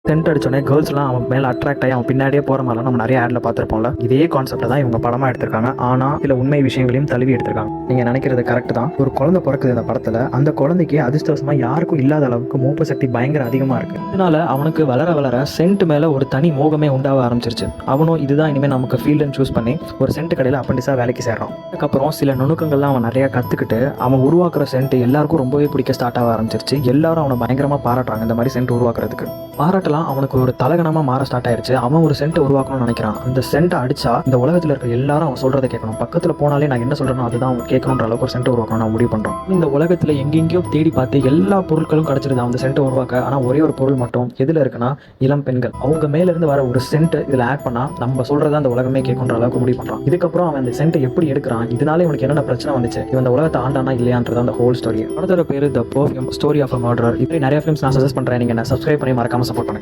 Send அடிச்சோடனே கேர்ள்ஸ்லாம் அவன் மேலே attract ஆகி அவன் பின்னாடியே போகிற மாதிரிலாம் நம்ம நிறைய ஆடில் பார்த்துருப்போம்ல. இதே கான்செப்டை தான் இவங்க படமாக எடுத்திருக்காங்க. ஆனால் சில உண்மை விஷயங்களையும் தழுவி எடுத்திருக்காங்க. நீங்கள் நினைக்கிறது கரெக்ட் தான். ஒரு குழந்தை பிறக்குது இந்த படத்தில். அந்த குழந்தைக்கு அதிர்ஷ்டவசமாக யாருக்கும் இல்லாத அளவுக்கு மோப்ப சக்தி பயங்கர அதிகமாக இருக்குது. இதனால அவனுக்கு வளர வளர சென்ட் மேலே ஒரு தனி மோகமே உண்டாக ஆரம்பிச்சிருச்சு. அவனும் இதுதான் இனிமேல் நமக்கு ஃபீல்டுன்னு சூஸ் பண்ணி ஒரு சென்ட் கடையில் அப்பண்டிஸாக வேலைக்கு சேர்றான். அதுக்கப்புறம் சில நுணுக்கங்கள்லாம் அவன் நிறையா கற்றுக்கிட்டு அவன் உருவாக்குற சென்ட் எல்லாருக்கும் ரொம்பவே பிடிக்க ஸ்டார்ட் ஆக ஆரம்பிச்சிருச்சு. எல்லாரும் அவனை பயங்கரமாக பாராட்டுறாங்க இந்த மாதிரி சென்ட் உருவாக்குறதுக்கு. பாராட்டலாம் அவனுக்கு ஒரு தலகணமாக மாற ஸ்டார்ட் ஆயிடுச்சு. அவன் ஒரு சென்ட் உருவாக்கணும்னு நினைக்கிறான். அந்த சென்ட்டை அடிச்சா இந்த உலகத்தில் இருக்க எல்லாரும் அவன் சொல்றதை கேட்கணும். பக்கத்தில் போனாலே நான் என்ன சொல்றேனோ அதுதான் அவங்க கேட்கணுன்ற அளவுக்கு ஒரு சென்ட் உருவாக்கணும் நான் முடிவு பண்றான். இந்த உலகத்தில் எங்கெங்கேயோ தேடி பார்த்து எல்லா பொருட்களும் கிடைச்சிருது அந்த சென்ட்டை உருவாக்க. ஆனால் ஒரே ஒரு பொருள் மட்டும் எதில் இருக்குன்னா இளம் பெண்கள். அவங்க மேலேருந்து வர ஒரு சென்ட் இதில் ஆட் பண்ணா நம்ம சொல்றதை அந்த உலகமே கேட்கணுன்ற அளவுக்கு முடிவு பண்றான். இதுக்கப்புறம் அவன் அந்த சென்ட்டை எப்படி எடுக்கிறான், இதனால இவனுக்கு என்னென்ன பிரச்சனை வந்துச்சு, இவன் அந்த உலகத்தை ஆண்டானா இல்லையான்றது அந்த ஹோல் ஸ்டோரி. படத்தோட பேரு the perfume story of a murderer. இப்படி நிறைய ஃபிலிம்ஸ் நான் சஜஸ்ட் பண்றேன். நீங்க என்ன சப்ஸ்கிரைப் பண்ணி மறக்காம சப்போர்ட் பண்ணுங்க.